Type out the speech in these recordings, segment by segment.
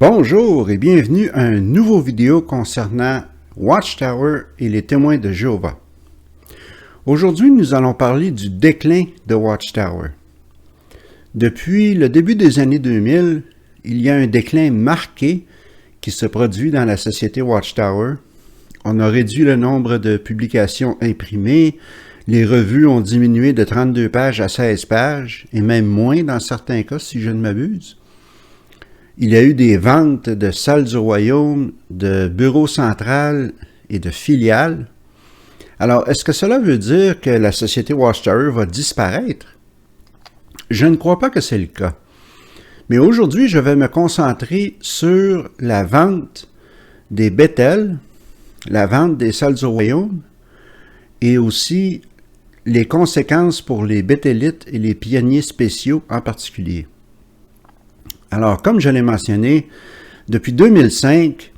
Bonjour et bienvenue à une nouvelle vidéo concernant Watchtower et les témoins de Jéhovah. Aujourd'hui, nous allons parler du déclin de Watchtower. Depuis le début des années 2000, il y a un déclin marqué qui se produit dans la société Watchtower. On a réduit le nombre de publications imprimées, les revues ont diminué de 32 pages à 16 pages, et même moins dans certains cas, si je ne m'abuse. Il y a eu des ventes de salles du royaume, de bureaux centrales et de filiales. Alors, est-ce que cela veut dire que la société Watchtower va disparaître? Je ne crois pas que c'est le cas. Mais aujourd'hui, je vais me concentrer sur la vente des Bethel, la vente des salles du royaume et aussi les conséquences pour les Béthélites et les pionniers spéciaux en particulier. Alors, comme je l'ai mentionné, depuis 2005,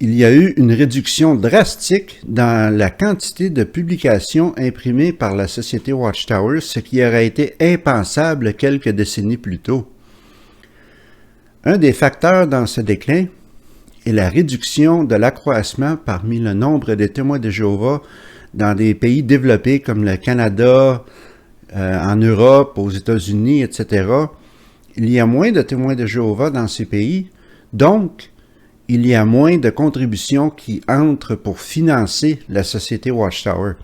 il y a eu une réduction drastique dans la quantité de publications imprimées par la société Watchtower, ce qui aurait été impensable quelques décennies plus tôt. Un des facteurs dans ce déclin est la réduction de l'accroissement parmi le nombre des témoins de Jéhovah dans des pays développés comme le Canada, en Europe, aux États-Unis, etc. Il y a moins de témoins de Jéhovah dans ces pays, donc il y a moins de contributions qui entrent pour financer la société Watchtower.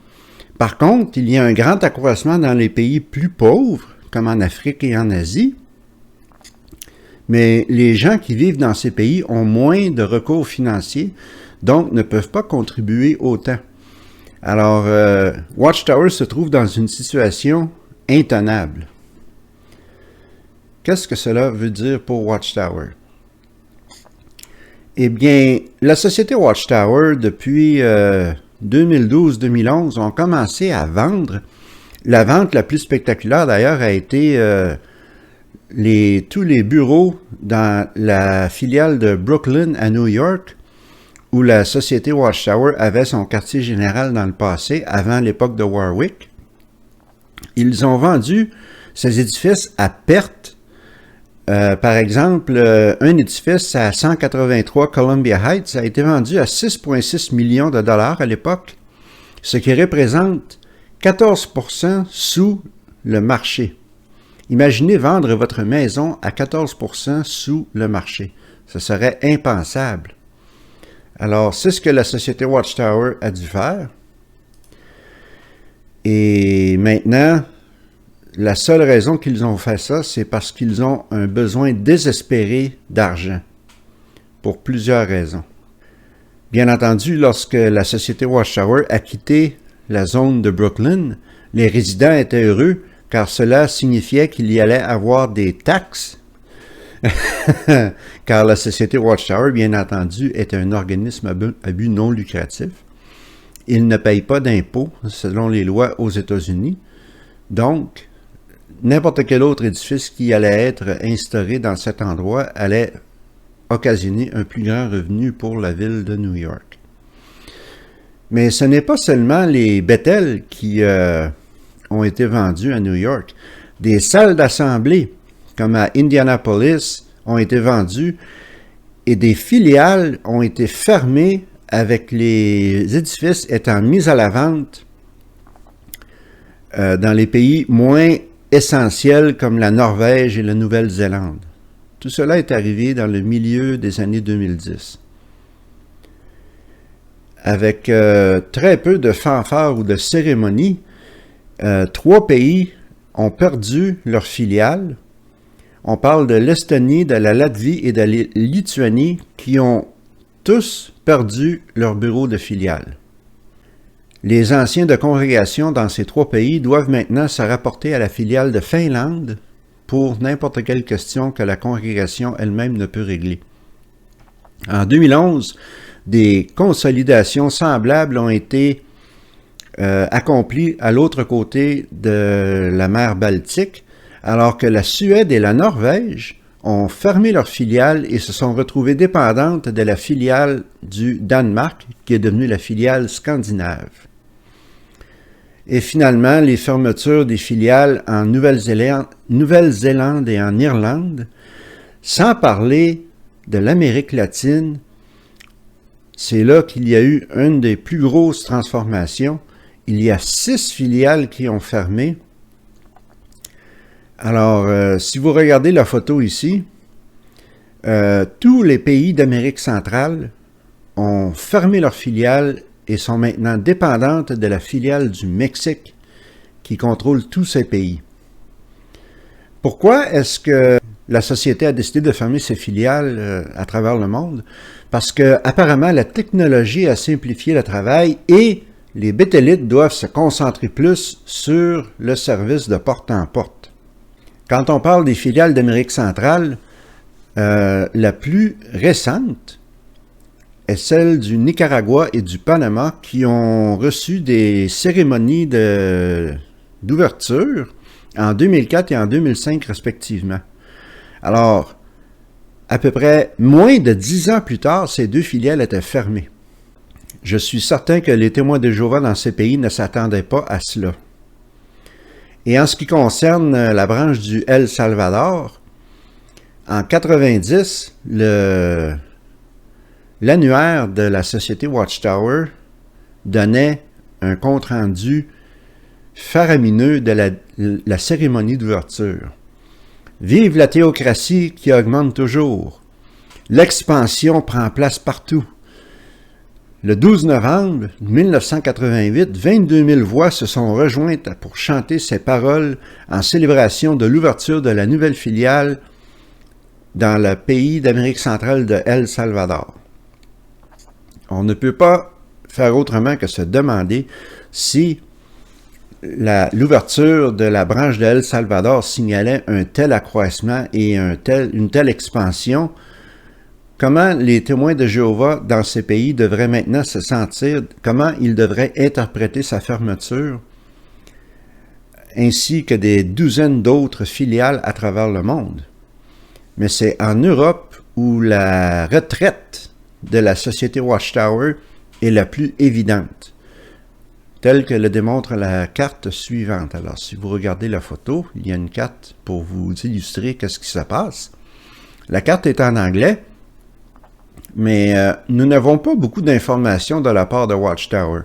Par contre, il y a un grand accroissement dans les pays plus pauvres, comme en Afrique et en Asie, mais les gens qui vivent dans ces pays ont moins de recours financiers, donc ne peuvent pas contribuer autant. Alors, Watchtower se trouve dans une situation intenable. Qu'est-ce que cela veut dire pour Watchtower? Eh bien, la société Watchtower, depuis 2012-2011, ont commencé à vendre. La vente la plus spectaculaire, d'ailleurs, a été tous les bureaux dans la filiale de Brooklyn à New York, où la société Watchtower avait son quartier général dans le passé, avant l'époque de Warwick. Ils ont vendu ces édifices à perte. Par exemple, un édifice à 183 Columbia Heights a été vendu à 6,6 millions de dollars à l'époque, ce qui représente 14% sous le marché. Imaginez vendre votre maison à 14% sous le marché. Ce serait impensable. Alors, c'est ce que la société Watchtower a dû faire. Et maintenant, la seule raison qu'ils ont fait ça, c'est parce qu'ils ont un besoin désespéré d'argent, pour plusieurs raisons. Bien entendu, lorsque la société Watchtower a quitté la zone de Brooklyn, les résidents étaient heureux, car cela signifiait qu'il y allait avoir des taxes, car la société Watchtower, bien entendu, est un organisme à but non lucratif. Il ne paye pas d'impôts selon les lois aux États-Unis, donc n'importe quel autre édifice qui allait être instauré dans cet endroit allait occasionner un plus grand revenu pour la ville de New York. Mais ce n'est pas seulement les Bethel qui ont été vendus à New York. Des salles d'assemblée, comme à Indianapolis, ont été vendues et des filiales ont été fermées avec les édifices étant mis à la vente dans les pays moins essentiels comme la Norvège et la Nouvelle-Zélande. Tout cela est arrivé dans le milieu des années 2010. Avec très peu de fanfares ou de cérémonies, 3 pays ont perdu leurs filiales. On parle de l'Estonie, de la Latvie et de la Lituanie qui ont tous perdu leur bureau de filiale. Les anciens de congrégation dans ces 3 pays doivent maintenant se rapporter à la filiale de Finlande pour n'importe quelle question que la congrégation elle-même ne peut régler. En 2011, des consolidations semblables ont été accomplies à l'autre côté de la mer Baltique, alors que la Suède et la Norvège ont fermé leurs filiales et se sont retrouvées dépendantes de la filiale du Danemark, qui est devenue la filiale scandinave. Et finalement, les fermetures des filiales en Nouvelle-Zélande et en Irlande, sans parler de l'Amérique latine, c'est là qu'il y a eu une des plus grosses transformations. Il y a 6 filiales qui ont fermé. Alors, si vous regardez la photo ici, tous les pays d'Amérique centrale ont fermé leurs filiales et sont maintenant dépendantes de la filiale du Mexique qui contrôle tous ces pays. Pourquoi est-ce que la société a décidé de fermer ses filiales à travers le monde? Parce que apparemment la technologie a simplifié le travail et les bétélites doivent se concentrer plus sur le service de porte en porte. Quand on parle des filiales d'Amérique centrale, la plus récente est celle du Nicaragua et du Panama qui ont reçu des cérémonies d'ouverture en 2004 et en 2005 respectivement. Alors, à peu près moins de 10 ans plus tard, ces 2 filiales étaient fermées. Je suis certain que les témoins de Jéhovah dans ces pays ne s'attendaient pas à cela. Et en ce qui concerne la branche du El Salvador, en 90, l'annuaire de la société Watchtower donnait un compte-rendu faramineux de la cérémonie d'ouverture. Vive la théocratie qui augmente toujours. L'expansion prend place partout. Le 12 novembre 1988, 22 000 voix se sont rejointes pour chanter ces paroles en célébration de l'ouverture de la nouvelle filiale dans le pays d'Amérique centrale de El Salvador. On ne peut pas faire autrement que se demander si l'ouverture de la branche de El Salvador signalait un tel accroissement et une telle expansion. Comment les témoins de Jéhovah dans ces pays devraient maintenant se sentir, comment ils devraient interpréter sa fermeture, ainsi que des douzaines d'autres filiales à travers le monde. Mais c'est en Europe où la retraite de la société Watchtower est la plus évidente, telle que le démontre la carte suivante. Alors, si vous regardez la photo, il y a une carte pour vous illustrer qu'est-ce qui se passe. La carte est en anglais, mais nous n'avons pas beaucoup d'informations de la part de Watchtower.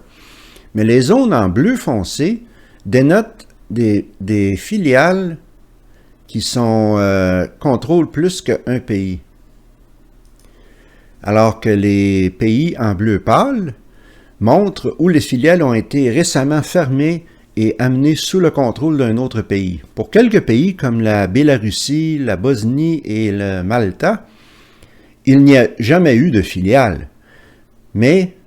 Mais les zones en bleu foncé dénotent des filiales qui contrôlent plus qu'un pays. Alors que les pays en bleu pâle montrent où les filiales ont été récemment fermées et amenées sous le contrôle d'un autre pays. Pour quelques pays comme la Biélorussie, la Bosnie et le Malta, il n'y a jamais eu de filiale. Mais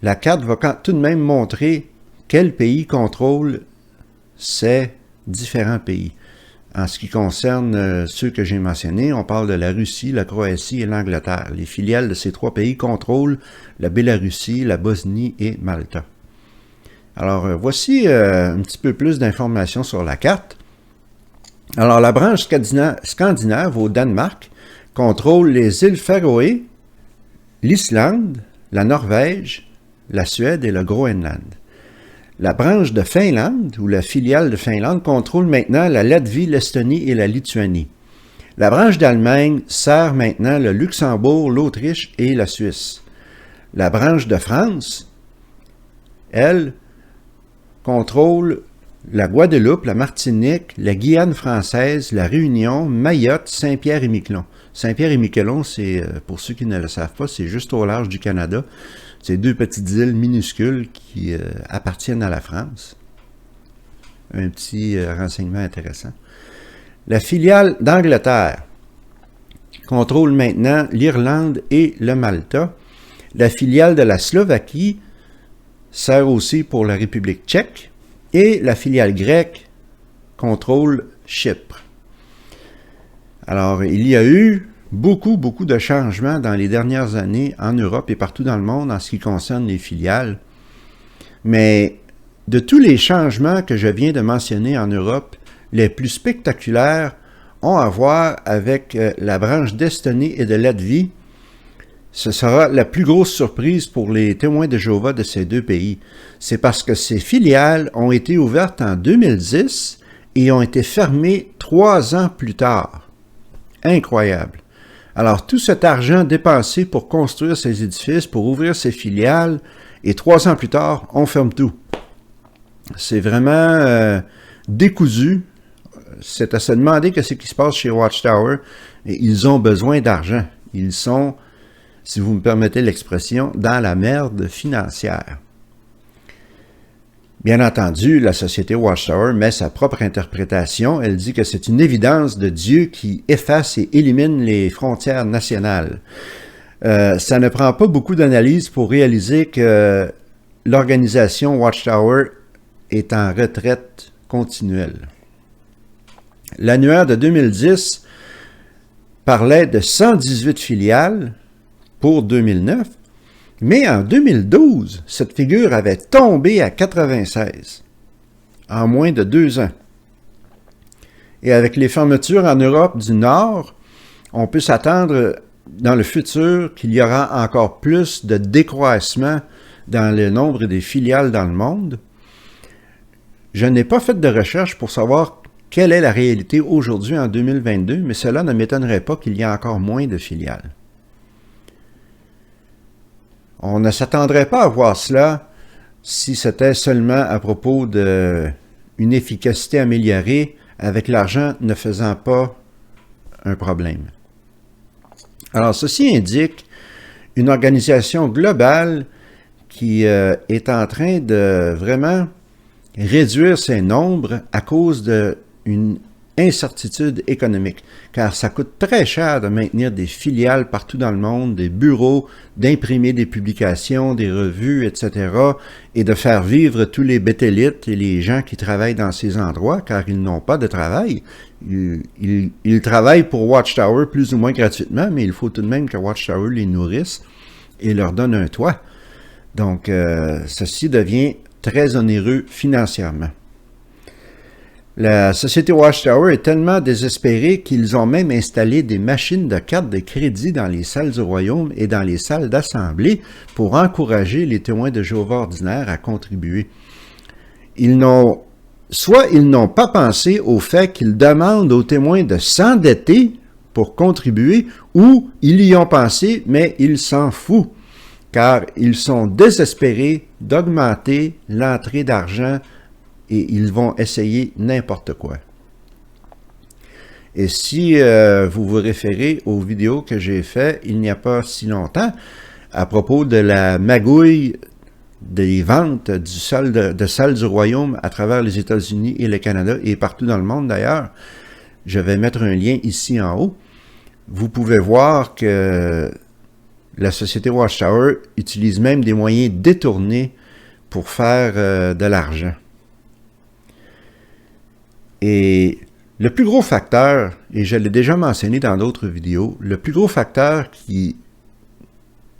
la carte va tout de même montrer quel pays contrôle ces différents pays. En ce qui concerne ceux que j'ai mentionnés, on parle de la Russie, la Croatie et l'Angleterre. Les filiales de ces 3 pays contrôlent la Biélorussie, la Bosnie et Malta. Alors, voici un petit peu plus d'informations sur la carte. Alors, la branche scandinave au Danemark contrôle les îles Féroé, l'Islande, la Norvège, la Suède et le Groenland. La branche de Finlande, ou la filiale de Finlande, contrôle maintenant la Latvie, l'Estonie et la Lituanie. La branche d'Allemagne sert maintenant le Luxembourg, l'Autriche et la Suisse. La branche de France, elle, contrôle la Guadeloupe, la Martinique, la Guyane française, la Réunion, Mayotte, Saint-Pierre et Miquelon. Saint-Pierre et Miquelon, c'est, pour ceux qui ne le savent pas, c'est juste au large du Canada. C'est 2 petites îles minuscules qui appartiennent à la France. Un petit renseignement intéressant. La filiale d'Angleterre contrôle maintenant l'Irlande et le Malta. La filiale de la Slovaquie sert aussi pour la République tchèque. Et la filiale grecque contrôle Chypre. Alors, il y a eu beaucoup de changements dans les dernières années en Europe et partout dans le monde en ce qui concerne les filiales. Mais de tous les changements que je viens de mentionner en Europe, les plus spectaculaires ont à voir avec la branche d'Estonie et de Latvie. Ce sera la plus grosse surprise pour les témoins de Jéhovah de ces 2 pays. C'est parce que ces filiales ont été ouvertes en 2010 et ont été fermées 3 ans plus tard. Incroyable. Alors, tout cet argent dépensé pour construire ces édifices, pour ouvrir ces filiales, et 3 ans plus tard, on ferme tout. C'est vraiment décousu. C'est à se demander qu'est-ce qui se passe chez Watchtower. Et ils ont besoin d'argent. Ils sont, si vous me permettez l'expression, dans la merde financière. Bien entendu, la société Watchtower met sa propre interprétation. Elle dit que c'est une évidence de Dieu qui efface et élimine les frontières nationales. Ça ne prend pas beaucoup d'analyse pour réaliser que l'organisation Watchtower est en retraite continuelle. L'annuaire de 2010 parlait de 118 filiales pour 2009, mais en 2012, cette figure avait tombé à 96 en moins de 2 ans. Et avec les fermetures en Europe du Nord, on peut s'attendre dans le futur qu'il y aura encore plus de décroissement dans le nombre des filiales dans le monde. Je n'ai pas fait de recherche pour savoir quelle est la réalité aujourd'hui en 2022, mais cela ne m'étonnerait pas qu'il y ait encore moins de filiales. On ne s'attendrait pas à voir cela si c'était seulement à propos d'une efficacité améliorée avec l'argent ne faisant pas un problème. Alors, ceci indique une organisation globale qui est en train de vraiment réduire ses nombres à cause d'une incertitude économique, car ça coûte très cher de maintenir des filiales partout dans le monde, des bureaux, d'imprimer des publications, des revues, etc., et de faire vivre tous les bétélites et les gens qui travaillent dans ces endroits, car ils n'ont pas de travail. Ils travaillent pour Watchtower plus ou moins gratuitement, mais il faut tout de même que Watchtower les nourrisse et leur donne un toit. Donc, ceci devient très onéreux financièrement. La société Watchtower est tellement désespérée qu'ils ont même installé des machines de cartes de crédit dans les salles du royaume et dans les salles d'assemblée pour encourager les témoins de Jéhovah ordinaires à contribuer. Soit ils n'ont pas pensé au fait qu'ils demandent aux témoins de s'endetter pour contribuer, ou ils y ont pensé, mais ils s'en foutent, car ils sont désespérés d'augmenter l'entrée d'argent et ils vont essayer n'importe quoi. Et si vous vous référez aux vidéos que j'ai faites il n'y a pas si longtemps, à propos de la magouille des ventes de salles du royaume à travers les États-Unis et le Canada, et partout dans le monde d'ailleurs, je vais mettre un lien ici en haut. Vous pouvez voir que la société Watchtower utilise même des moyens détournés pour faire de l'argent. Et le plus gros facteur, et je l'ai déjà mentionné dans d'autres vidéos, le plus gros facteur qui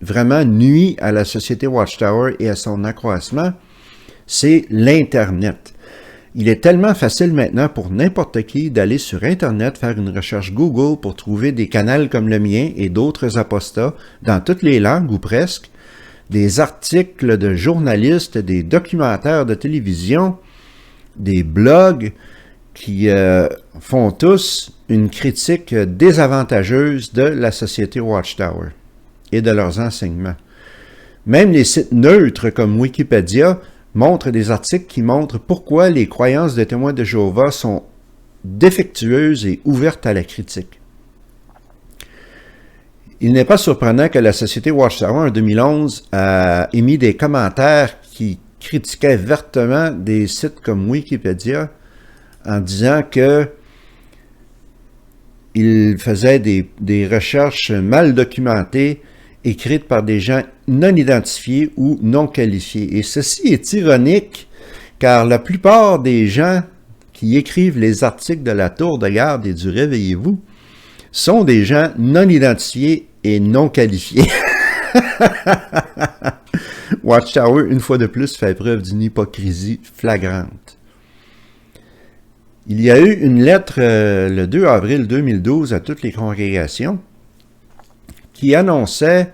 vraiment nuit à la société Watchtower et à son accroissement, c'est l'Internet. Il est tellement facile maintenant pour n'importe qui d'aller sur Internet, faire une recherche Google pour trouver des canaux comme le mien et d'autres apostats dans toutes les langues ou presque, des articles de journalistes, des documentaires de télévision, des blogs qui font tous une critique désavantageuse de la société Watchtower et de leurs enseignements. Même les sites neutres comme Wikipédia montrent des articles qui montrent pourquoi les croyances des témoins de Jéhovah sont défectueuses et ouvertes à la critique. Il n'est pas surprenant que la société Watchtower en 2011 a émis des commentaires qui critiquaient vertement des sites comme Wikipédia en disant que il faisait des recherches mal documentées, écrites par des gens non identifiés ou non qualifiés. Et ceci est ironique, car la plupart des gens qui écrivent les articles de la Tour de Garde et du Réveillez-vous sont des gens non identifiés et non qualifiés. Watchtower, une fois de plus, fait preuve d'une hypocrisie flagrante. Il y a eu une lettre le 2 avril 2012 à toutes les congrégations qui annonçait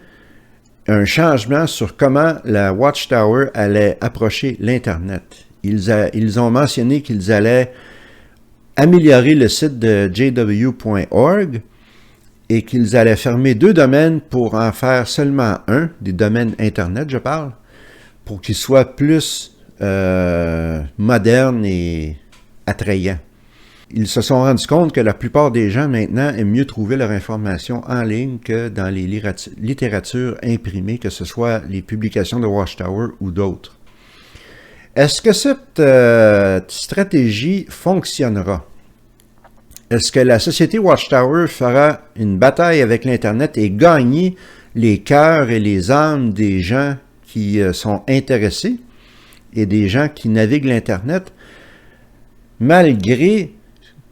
un changement sur comment la Watchtower allait approcher l'Internet. Ils ont mentionné qu'ils allaient améliorer le site de jw.org et qu'ils allaient fermer 2 domaines pour en faire seulement un, des domaines Internet, je parle, pour qu'ils soient plus modernes et attrayants. Ils se sont rendus compte que la plupart des gens maintenant aiment mieux trouver leur information en ligne que dans les littératures imprimées, que ce soit les publications de Watchtower ou d'autres. Est-ce que cette stratégie fonctionnera? Est-ce que la société Watchtower fera une bataille avec l'Internet et gagner les cœurs et les âmes des gens qui sont intéressés et des gens qui naviguent l'Internet, malgré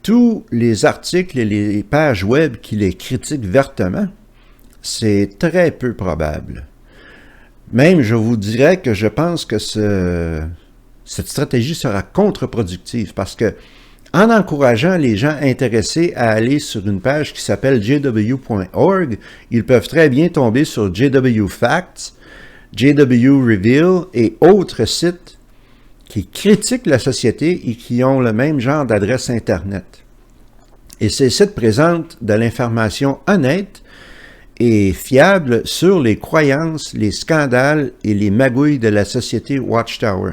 tous les articles et les pages web qui les critiquent vertement? C'est très peu probable. Même, je vous dirais que je pense que cette stratégie sera contre-productive parce que, en encourageant les gens intéressés à aller sur une page qui s'appelle jw.org, ils peuvent très bien tomber sur JW Facts, JW Reveal et autres sites qui critiquent la société et qui ont le même genre d'adresse Internet. Et ces sites présentent de l'information honnête et fiable sur les croyances, les scandales et les magouilles de la société Watchtower.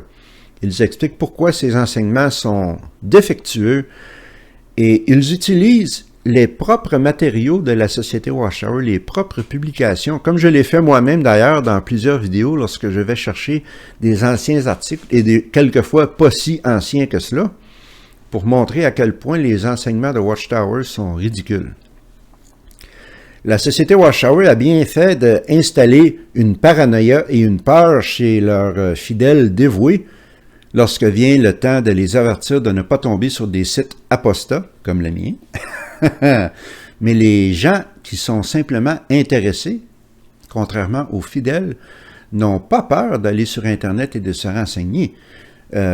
Ils expliquent pourquoi ces enseignements sont défectueux et ils utilisent les propres matériaux de la société Watchtower, les propres publications, comme je l'ai fait moi-même d'ailleurs dans plusieurs vidéos lorsque je vais chercher des anciens articles et quelquefois pas si anciens que cela, pour montrer à quel point les enseignements de Watchtower sont ridicules. La société Watchtower a bien fait d'installer une paranoïa et une peur chez leurs fidèles dévoués lorsque vient le temps de les avertir de ne pas tomber sur des sites apostats, comme le mien. Mais les gens qui sont simplement intéressés, contrairement aux fidèles, n'ont pas peur d'aller sur Internet et de se renseigner.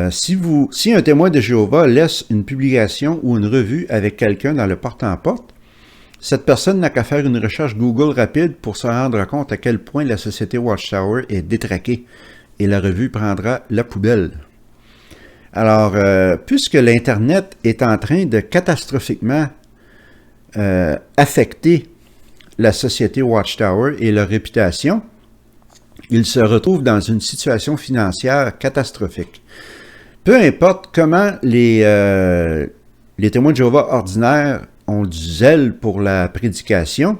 Si un témoin de Jéhovah laisse une publication ou une revue avec quelqu'un dans le porte-en-porte, cette personne n'a qu'à faire une recherche Google rapide pour se rendre compte à quel point la société Watchtower est détraquée et la revue prendra la poubelle. Alors, puisque l'Internet est en train de catastrophiquement affecter la société Watchtower et leur réputation, ils se retrouvent dans une situation financière catastrophique. Peu importe comment les témoins de Jéhovah ordinaires ont du zèle pour la prédication,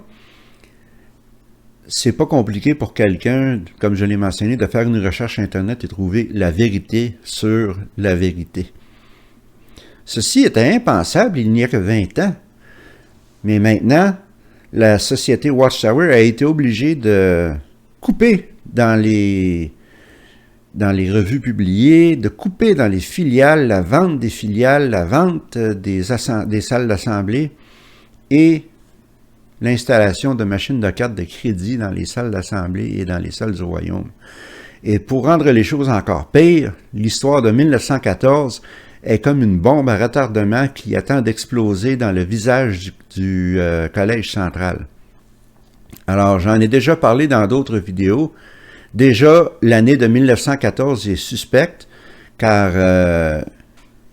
c'est pas compliqué pour quelqu'un, comme je l'ai mentionné, de faire une recherche Internet et trouver la vérité sur la vérité. Ceci était impensable il n'y a que 20 ans. Mais maintenant, la société Watchtower a été obligée de couper dans les revues publiées, de couper dans les filiales, la vente des filiales, la vente des salles d'assemblée et l'installation de machines de cartes de crédit dans les salles d'assemblée et dans les salles du royaume. Et pour rendre les choses encore pires, l'histoire de 1914 est comme une bombe à retardement qui attend d'exploser dans le visage du Collège central. Alors, j'en ai déjà parlé dans d'autres vidéos. Déjà, l'année de 1914 est suspecte, car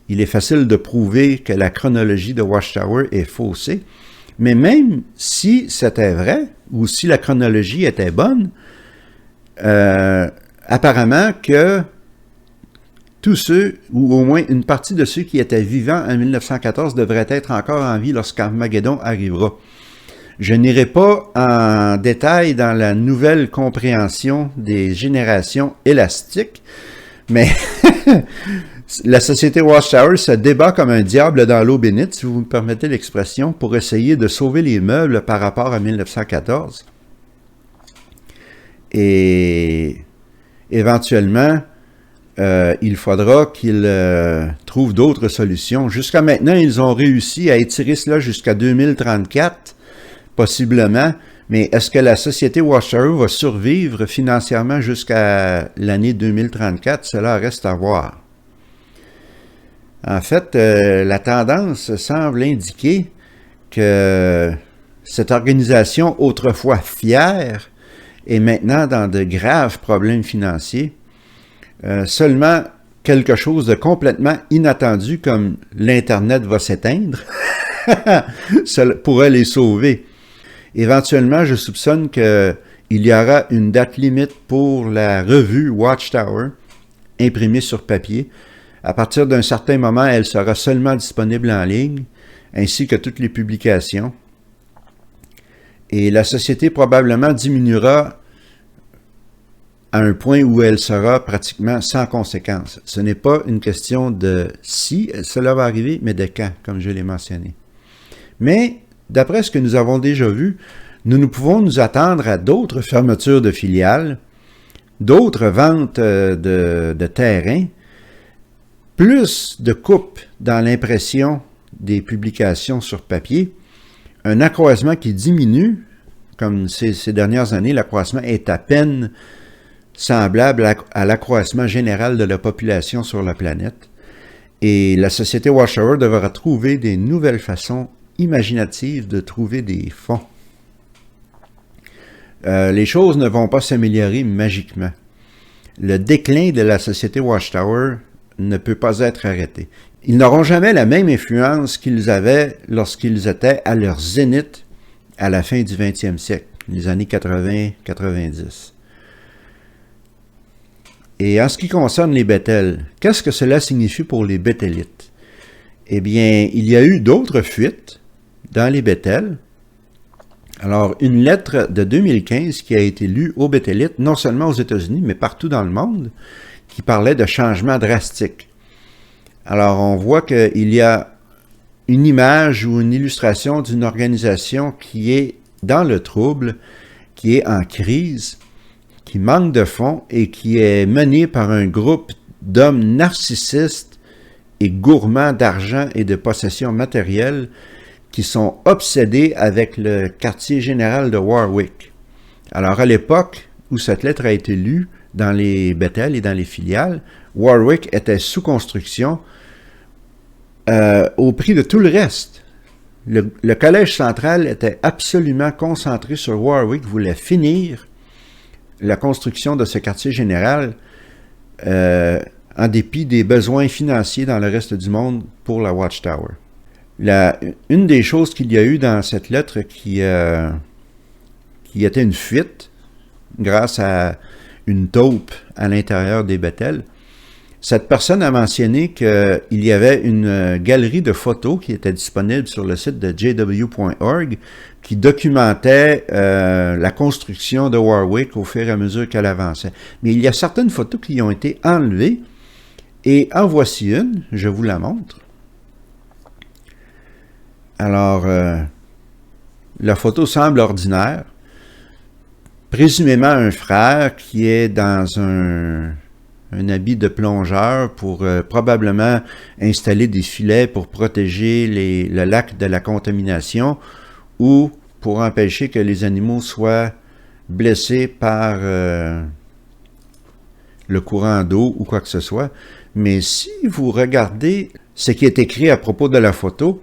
il est facile de prouver que la chronologie de Watchtower est faussée. Mais même si c'était vrai, ou si la chronologie était bonne, apparemment que tous ceux, ou au moins une partie de ceux qui étaient vivants en 1914 devraient être encore en vie lorsqu'Armageddon arrivera. Je n'irai pas en détail dans la nouvelle compréhension des générations élastiques, mais la société Watchtower se débat comme un diable dans l'eau bénite, si vous me permettez l'expression, pour essayer de sauver les meubles par rapport à 1914. Et éventuellement, il faudra qu'ils trouvent d'autres solutions. Jusqu'à maintenant, ils ont réussi à étirer cela jusqu'à 2034, possiblement, mais est-ce que la société Watchtower va survivre financièrement jusqu'à l'année 2034? Cela reste à voir. En fait, la tendance semble indiquer que cette organisation, autrefois fière, est maintenant dans de graves problèmes financiers. Seulement quelque chose de complètement inattendu comme l'Internet va s'éteindre pourrait les sauver. Éventuellement, je soupçonne qu'il y aura une date limite pour la revue Watchtower imprimée sur papier. À partir d'un certain moment, elle sera seulement disponible en ligne, ainsi que toutes les publications. Et la société probablement diminuera à un point où elle sera pratiquement sans conséquence. Ce n'est pas une question de si cela va arriver, mais de quand, comme je l'ai mentionné. Mais, d'après ce que nous avons déjà vu, nous pouvons nous attendre à d'autres fermetures de filiales, d'autres ventes de terrains, plus de coupes dans l'impression des publications sur papier, un accroissement qui diminue, comme ces dernières années, l'accroissement est à peine semblable à l'accroissement général de la population sur la planète. Et la société Watchtower devra trouver des nouvelles façons imaginatives de trouver des fonds. Les choses ne vont pas s'améliorer magiquement. Le déclin de la société Watchtower ne peut pas être arrêté. Ils n'auront jamais la même influence qu'ils avaient lorsqu'ils étaient à leur zénith à la fin du 20e siècle, les années 80-90. Et en ce qui concerne les Bethel, qu'est-ce que cela signifie pour les Bethélites? Eh bien, il y a eu d'autres fuites dans les Bethel. Alors, une lettre de 2015 qui a été lue aux Bethélites, non seulement aux États-Unis, mais partout dans le monde, qui parlait de changements drastiques. Alors, on voit qu'il y a une image ou une illustration d'une organisation qui est dans le trouble, qui est en crise, qui manque de fonds et qui est menée par un groupe d'hommes narcissistes et gourmands d'argent et de possessions matérielles qui sont obsédés avec le quartier général de Warwick. Alors, à l'époque où cette lettre a été lue dans les Bethel et dans les filiales, Warwick était sous construction au prix de tout le reste. Le collège central était absolument concentré sur Warwick, voulait finir la construction de ce quartier général en dépit des besoins financiers dans le reste du monde pour la Watchtower. Une des choses qu'il y a eu dans cette lettre qui était une fuite grâce à une taupe à l'intérieur des Bethel, cette personne a mentionné qu'il y avait une galerie de photos qui était disponible sur le site de jw.org qui documentait la construction de Warwick au fur et à mesure qu'elle avançait. Mais il y a certaines photos qui ont été enlevées et en voici une, je vous la montre. Alors, la photo semble ordinaire. Présumément un frère qui est dans un habit de plongeur pour probablement installer des filets pour protéger le lac de la contamination ou pour empêcher que les animaux soient blessés par le courant d'eau ou quoi que ce soit. Mais si vous regardez ce qui est écrit à propos de la photo,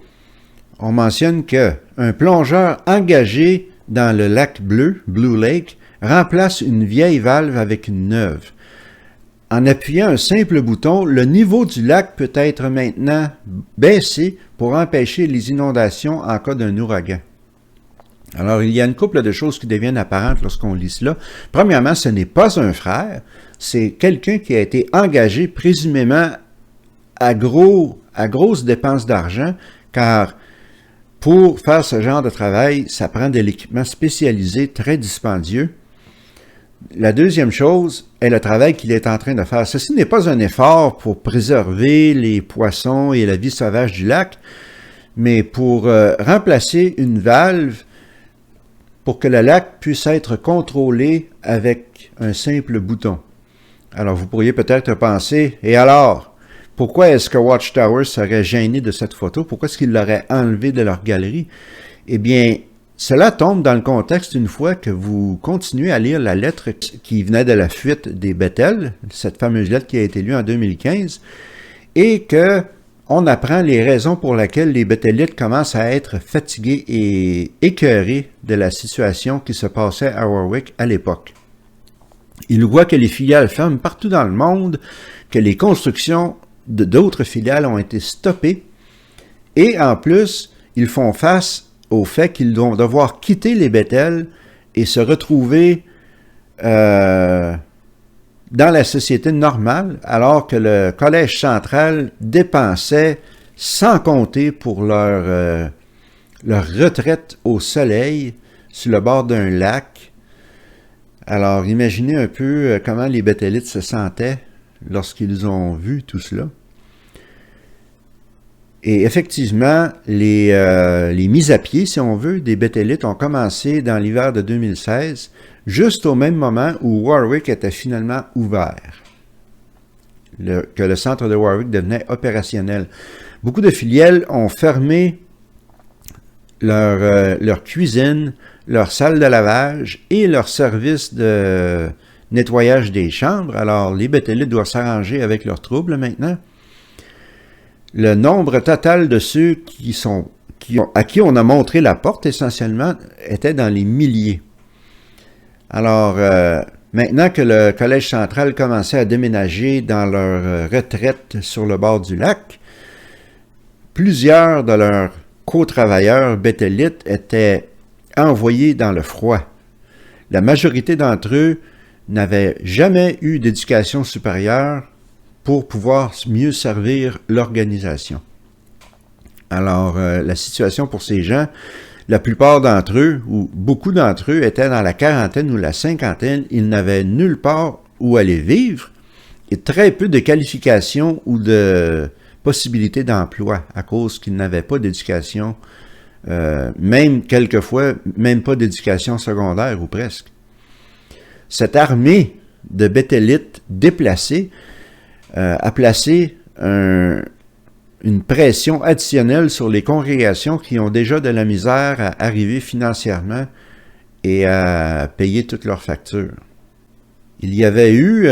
on mentionne qu'un plongeur engagé dans le lac bleu, Blue Lake, remplace une vieille valve avec une neuve. En appuyant un simple bouton, le niveau du lac peut être maintenant baissé pour empêcher les inondations en cas d'un ouragan. Alors, il y a une couple de choses qui deviennent apparentes lorsqu'on lit cela. Premièrement, ce n'est pas un frère, c'est quelqu'un qui a été engagé présumément à grosses dépenses d'argent, car pour faire ce genre de travail, ça prend de l'équipement spécialisé très dispendieux. La deuxième chose est le travail qu'il est en train de faire. Ceci n'est pas un effort pour préserver les poissons et la vie sauvage du lac, mais pour remplacer une valve pour que le lac puisse être contrôlé avec un simple bouton. Alors, vous pourriez peut-être penser, et alors, pourquoi est-ce que Watchtower serait gêné de cette photo? Pourquoi est-ce qu'ils l'auraient enlevée de leur galerie? Eh bien, cela tombe dans le contexte une fois que vous continuez à lire la lettre qui venait de la fuite des Bethel, cette fameuse lettre qui a été lue en 2015, et que on apprend les raisons pour lesquelles les Bethelites commencent à être fatigués et écœurés de la situation qui se passait à Warwick à l'époque. Ils voient que les filiales ferment partout dans le monde, que les constructions d'autres filiales ont été stoppées, et en plus, ils font face au fait qu'ils vont devoir quitter les Bethel et se retrouver dans la société normale, alors que le Collège central dépensait sans compter pour leur retraite au soleil sur le bord d'un lac. Alors, imaginez un peu comment les Béthelites se sentaient lorsqu'ils ont vu tout cela. Et effectivement, les mises à pied, si on veut, des Béthelites ont commencé dans l'hiver de 2016, juste au même moment où Warwick était finalement ouvert, que le centre de Warwick devenait opérationnel. Beaucoup de filiales ont fermé leur cuisine, leur salle de lavage et leur service de nettoyage des chambres. Alors, les Béthelites doivent s'arranger avec leurs troubles maintenant. Le nombre total de ceux à qui on a montré la porte, essentiellement, était dans les milliers. Alors, maintenant que le Collège central commençait à déménager dans leur retraite sur le bord du lac, plusieurs de leurs co-travailleurs béthelites étaient envoyés dans le froid. La majorité d'entre eux n'avaient jamais eu d'éducation supérieure pour pouvoir mieux servir l'organisation. Alors, la situation pour ces gens, la plupart d'entre eux, ou beaucoup d'entre eux, étaient dans la quarantaine ou la cinquantaine. Ils n'avaient nulle part où aller vivre et très peu de qualifications ou de possibilités d'emploi à cause qu'ils n'avaient pas d'éducation, même quelquefois, même pas d'éducation secondaire ou presque. Cette armée de Béthelites déplacés a placé une pression additionnelle sur les congrégations qui ont déjà de la misère à arriver financièrement et à payer toutes leurs factures. Il y avait eu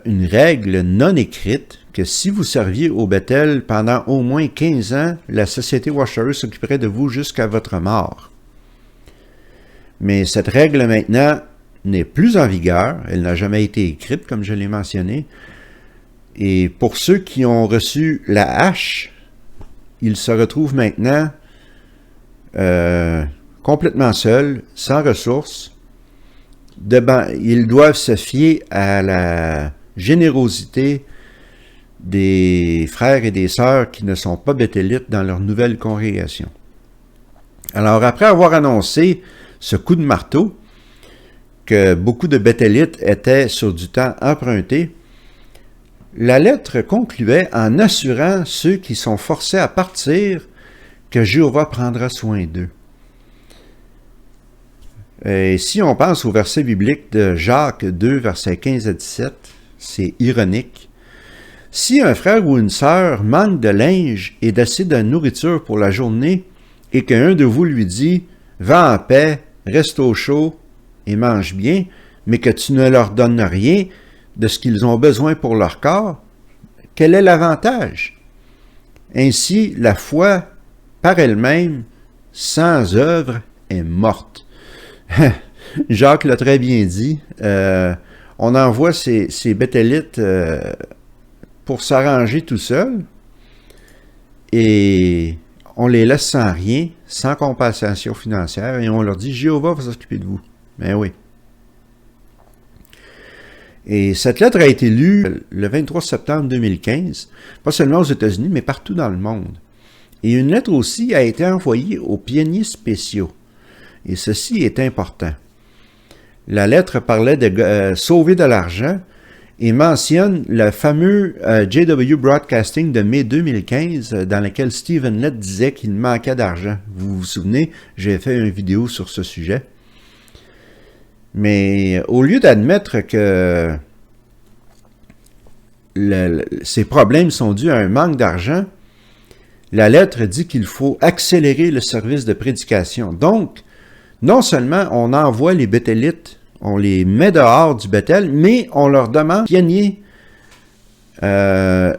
une règle non écrite que si vous serviez au Bethel pendant au moins 15 ans, la société Watchtower s'occuperait de vous jusqu'à votre mort. Mais cette règle maintenant n'est plus en vigueur, elle n'a jamais été écrite comme je l'ai mentionné, et pour ceux qui ont reçu la hache, ils se retrouvent maintenant complètement seuls, sans ressources. Ils doivent se fier à la générosité des frères et des sœurs qui ne sont pas béthelites dans leur nouvelle congrégation. Alors, après avoir annoncé ce coup de marteau, que beaucoup de béthelites étaient sur du temps emprunté, la lettre concluait en assurant ceux qui sont forcés à partir que Jéhovah prendra soin d'eux. Et si on pense au verset biblique de Jacques 2, versets 15 à 17, c'est ironique. Si un frère ou une sœur manque de linge et d'assez de nourriture pour la journée, et qu'un de vous lui dit « Va en paix, reste au chaud et mange bien », mais que tu ne leur donnes rien de ce qu'ils ont besoin pour leur corps, quel est l'avantage? Ainsi, la foi, par elle-même, sans œuvre, est morte. Jacques l'a très bien dit. On envoie ces béthelites pour s'arranger tout seuls et on les laisse sans rien, sans compensation financière, et on leur dit « Jéhovah va s'occuper de vous ». Ben oui. Et cette lettre a été lue le 23 septembre 2015, pas seulement aux États-Unis, mais partout dans le monde. Et une lettre aussi a été envoyée aux pionniers spéciaux. Et ceci est important. La lettre parlait de sauver de l'argent et mentionne le fameux JW Broadcasting de mai 2015 dans lequel Stephen Lett disait qu'il manquait d'argent. Vous vous souvenez, j'ai fait une vidéo sur ce sujet. Mais au lieu d'admettre que ces problèmes sont dus à un manque d'argent, la lettre dit qu'il faut accélérer le service de prédication. Donc, non seulement on envoie les béthelites, on les met dehors du Bethel, mais on leur demande pionniers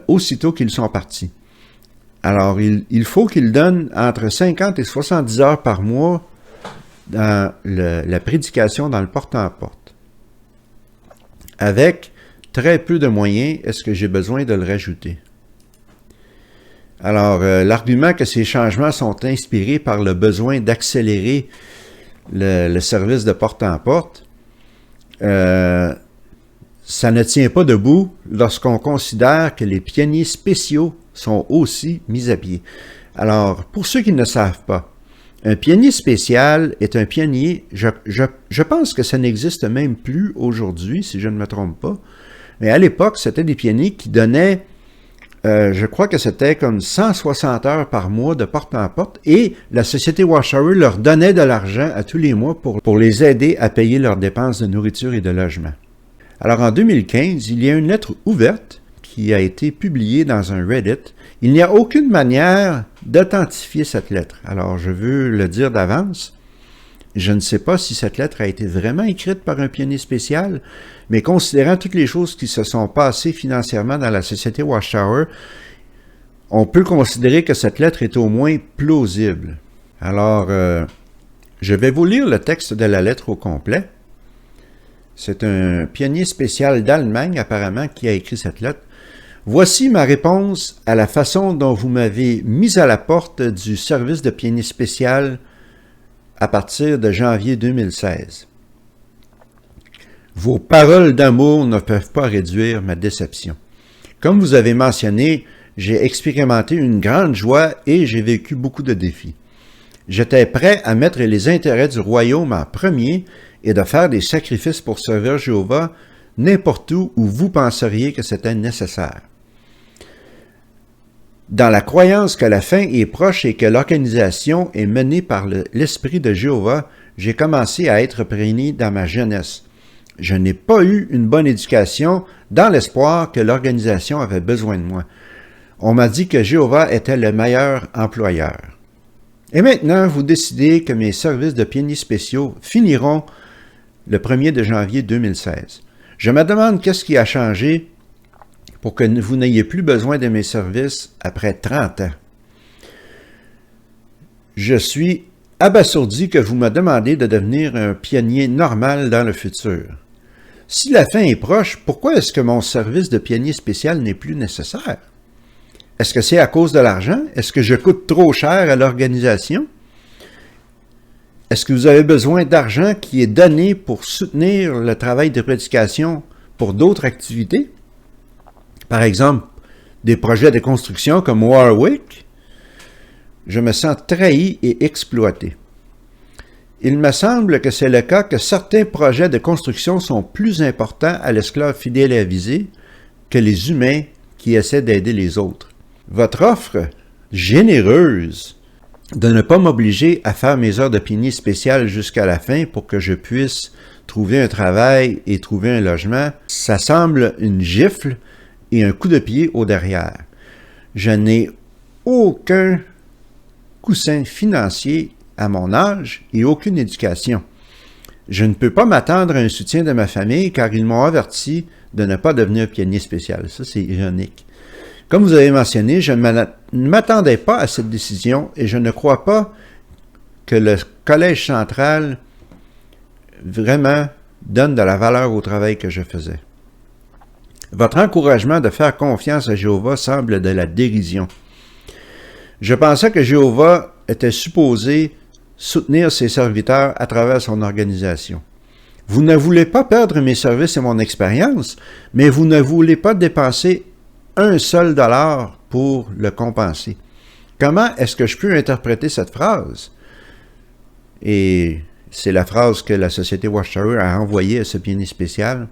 aussitôt qu'ils sont partis. Alors, il faut qu'ils donnent entre 50 et 70 heures par mois dans la prédication dans le porte-en-porte. Avec très peu de moyens, est-ce que j'ai besoin de le rajouter? Alors, l'argument que ces changements sont inspirés par le besoin d'accélérer le service de porte-en-porte, ça ne tient pas debout lorsqu'on considère que les pionniers spéciaux sont aussi mis à pied. Alors, pour ceux qui ne savent pas, un pionnier spécial est un pionnier, je pense que ça n'existe même plus aujourd'hui, si je ne me trompe pas, mais à l'époque, c'était des pionniers qui donnaient, je crois que c'était comme 160 heures par mois de porte-en-porte, et la société Watchtower leur donnait de l'argent à tous les mois pour les aider à payer leurs dépenses de nourriture et de logement. Alors en 2015, il y a une lettre ouverte qui a été publiée dans un Reddit. Il n'y a aucune manière d'authentifier cette lettre. Alors je veux le dire d'avance. Je ne sais pas si cette lettre a été vraiment écrite par un pionnier spécial, mais considérant toutes les choses qui se sont passées financièrement dans la société Watchtower, on peut considérer que cette lettre est au moins plausible. Alors, je vais vous lire le texte de la lettre au complet. C'est un pionnier spécial d'Allemagne, apparemment, qui a écrit cette lettre. Voici ma réponse à la façon dont vous m'avez mis à la porte du service de pionnier spécial à partir de janvier 2016. Vos paroles d'amour ne peuvent pas réduire ma déception. Comme vous avez mentionné, j'ai expérimenté une grande joie et j'ai vécu beaucoup de défis. J'étais prêt à mettre les intérêts du royaume en premier et de faire des sacrifices pour servir Jéhovah n'importe où vous penseriez que c'était nécessaire. Dans la croyance que la fin est proche et que l'organisation est menée par l'Esprit de Jéhovah, j'ai commencé à être prégné dans ma jeunesse. Je n'ai pas eu une bonne éducation dans l'espoir que l'organisation avait besoin de moi. On m'a dit que Jéhovah était le meilleur employeur. Et maintenant, vous décidez que mes services de pionniers spéciaux finiront le 1er de janvier 2016. Je me demande qu'est-ce qui a changé pour que vous n'ayez plus besoin de mes services après 30 ans. Je suis abasourdi que vous me demandez de devenir un pionnier normal dans le futur. Si la fin est proche, pourquoi est-ce que mon service de pionnier spécial n'est plus nécessaire? Est-ce que c'est à cause de l'argent? Est-ce que je coûte trop cher à l'organisation? Est-ce que vous avez besoin d'argent qui est donné pour soutenir le travail de prédication pour d'autres activités? Par exemple, des projets de construction comme Warwick? Je me sens trahi et exploité. Il me semble que c'est le cas que certains projets de construction sont plus importants à l'esclave fidèle et avisé que les humains qui essaient d'aider les autres. Votre offre généreuse de ne pas m'obliger à faire mes heures de pionnier spécial jusqu'à la fin pour que je puisse trouver un travail et trouver un logement, ça semble une gifle et un coup de pied au derrière. Je n'ai aucun coussin financier à mon âge et aucune éducation. Je ne peux pas m'attendre à un soutien de ma famille car ils m'ont averti de ne pas devenir pionnier spécial. Ça, c'est ironique. Comme vous avez mentionné, je ne m'attendais pas à cette décision et je ne crois pas que le Collège central vraiment donne de la valeur au travail que je faisais. Votre encouragement de faire confiance à Jéhovah semble de la dérision. Je pensais que Jéhovah était supposé soutenir ses serviteurs à travers son organisation. Vous ne voulez pas perdre mes services et mon expérience, mais vous ne voulez pas dépenser un seul dollar pour le compenser. Comment est-ce que je peux interpréter cette phrase? Et c'est la phrase que la Société Watchtower a envoyée à ce pionnier spécial.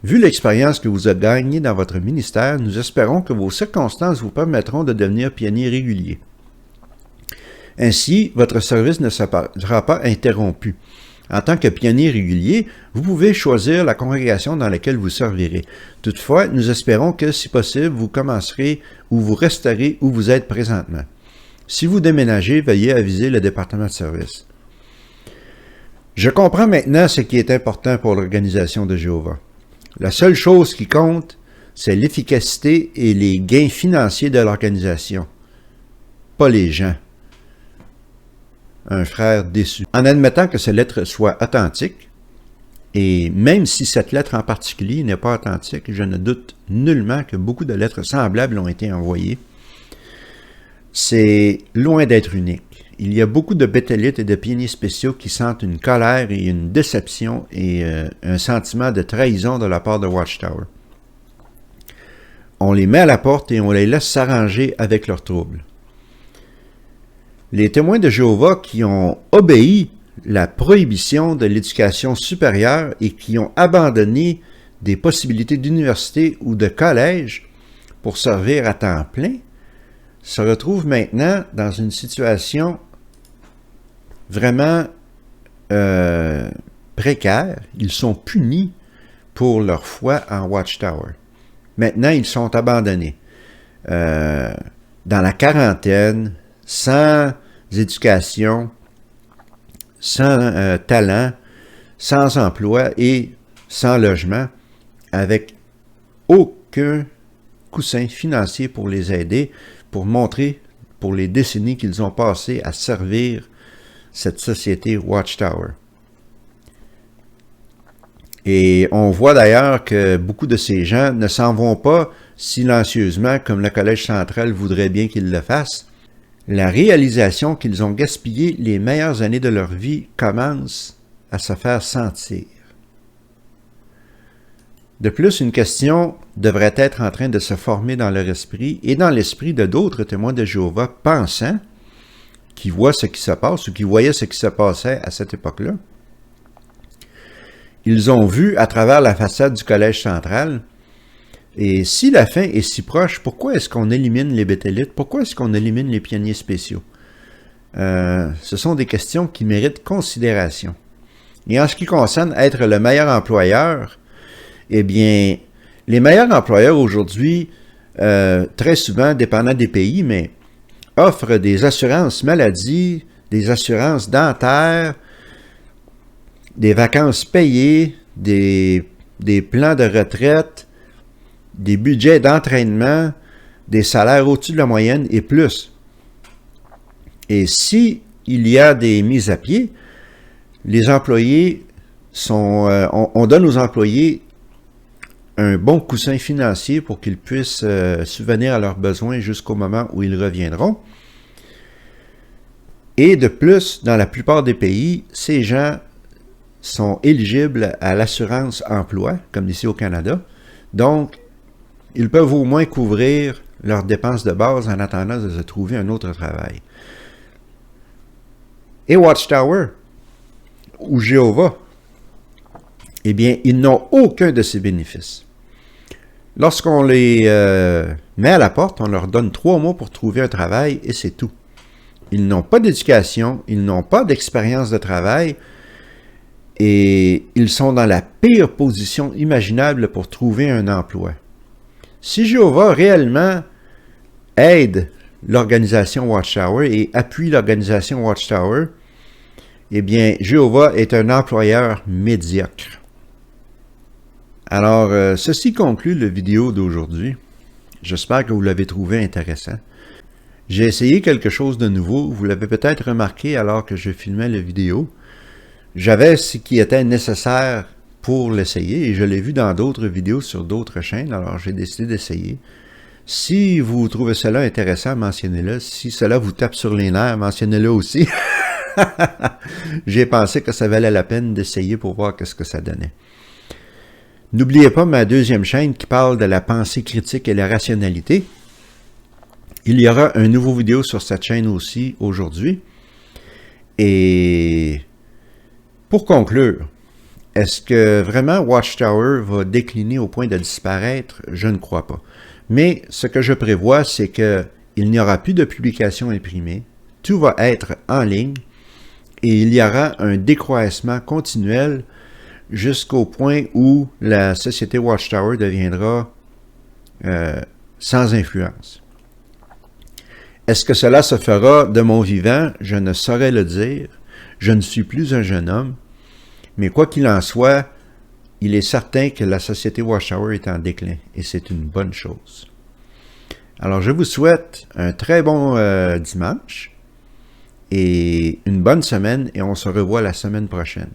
Vu l'expérience que vous avez gagnée dans votre ministère, nous espérons que vos circonstances vous permettront de devenir pionnier régulier. Ainsi, votre service ne sera pas interrompu. En tant que pionnier régulier, vous pouvez choisir la congrégation dans laquelle vous servirez. Toutefois, nous espérons que, si possible, vous commencerez ou vous resterez où vous êtes présentement. Si vous déménagez, veuillez aviser le département de service. Je comprends maintenant ce qui est important pour l'organisation de Jéhovah. La seule chose qui compte, c'est l'efficacité et les gains financiers de l'organisation, pas les gens. Un frère déçu. En admettant que cette lettre soit authentique, et même si cette lettre en particulier n'est pas authentique, je ne doute nullement que beaucoup de lettres semblables ont été envoyées. c'est loin d'être unique. Il y a beaucoup de bétélites et de pionniers spéciaux qui sentent une colère et une déception et un sentiment de trahison de la part de Watchtower. On les met à la porte et on les laisse s'arranger avec leurs troubles. Les témoins de Jéhovah qui ont obéi la prohibition de l'éducation supérieure et qui ont abandonné des possibilités d'université ou de collège pour servir à temps plein se retrouvent maintenant dans une situation vraiment précaire. Ils sont punis pour leur foi en Watchtower. Maintenant, ils sont abandonnés. Dans la quarantaine, sans éducation, sans talent, sans emploi et sans logement, avec aucun coussin financier pour les aider, pour montrer pour les décennies qu'ils ont passées à servir cette société Watchtower. Et on voit d'ailleurs que beaucoup de ces gens ne s'en vont pas silencieusement comme le Collège central voudrait bien qu'ils le fassent. La réalisation qu'ils ont gaspillé les meilleures années de leur vie commence à se faire sentir. De plus, une question devrait être en train de se former dans leur esprit et dans l'esprit de d'autres témoins de Jéhovah pensants qui voient ce qui se passe ou qui voyaient ce qui se passait à cette époque-là. Ils ont vu à travers la façade du Collège central. Et si la fin est si proche, pourquoi est-ce qu'on élimine les bétélites? Pourquoi est-ce qu'on élimine les pionniers spéciaux? Ce sont des questions qui méritent considération. Et en ce qui concerne être le meilleur employeur, eh bien, les meilleurs employeurs aujourd'hui, très souvent, dépendant des pays, mais offrent des assurances maladie, des assurances dentaires, des vacances payées, des plans de retraite, des budgets d'entraînement, des salaires au-dessus de la moyenne et plus. Et si il y a des mises à pied, les employés on donne aux employés un bon coussin financier pour qu'ils puissent subvenir à leurs besoins jusqu'au moment où ils reviendront. Et de plus, dans la plupart des pays, ces gens sont éligibles à l'assurance emploi, comme ici au Canada. Donc, ils peuvent au moins couvrir leurs dépenses de base en attendant de se trouver un autre travail. Et Watchtower, ou Jéhovah, eh bien, ils n'ont aucun de ces bénéfices. Lorsqu'on les met à la porte, on leur donne 3 mois pour trouver un travail et c'est tout. Ils n'ont pas d'éducation, ils n'ont pas d'expérience de travail et ils sont dans la pire position imaginable pour trouver un emploi. Si Jéhovah réellement aide l'organisation Watchtower et appuie l'organisation Watchtower, eh bien, Jéhovah est un employeur médiocre. Alors, ceci conclut la vidéo d'aujourd'hui. J'espère que vous l'avez trouvé intéressant. J'ai essayé quelque chose de nouveau. Vous l'avez peut-être remarqué alors que je filmais la vidéo. J'avais ce qui était nécessaire pour l'essayer et je l'ai vu dans d'autres vidéos sur d'autres chaînes, alors j'ai décidé d'essayer. Si vous trouvez cela intéressant, mentionnez-le. Si cela vous tape sur les nerfs, mentionnez-le aussi. J'ai pensé que ça valait la peine d'essayer pour voir qu'est-ce que ça donnait. N'oubliez pas ma deuxième chaîne qui parle de la pensée critique et la rationalité. Il y aura une nouvelle vidéo sur cette chaîne aussi aujourd'hui. Et pour conclure, est-ce que vraiment Watchtower va décliner au point de disparaître? Je ne crois pas. Mais ce que je prévois, c'est qu'il n'y aura plus de publications imprimées. Tout va être en ligne et il y aura un décroissement continuel jusqu'au point où la société Watchtower deviendra sans influence. Est-ce que cela se fera de mon vivant? Je ne saurais le dire. Je ne suis plus un jeune homme. Mais quoi qu'il en soit, il est certain que la société Watchtower est en déclin et c'est une bonne chose. Alors, je vous souhaite un très bon dimanche et une bonne semaine et on se revoit la semaine prochaine.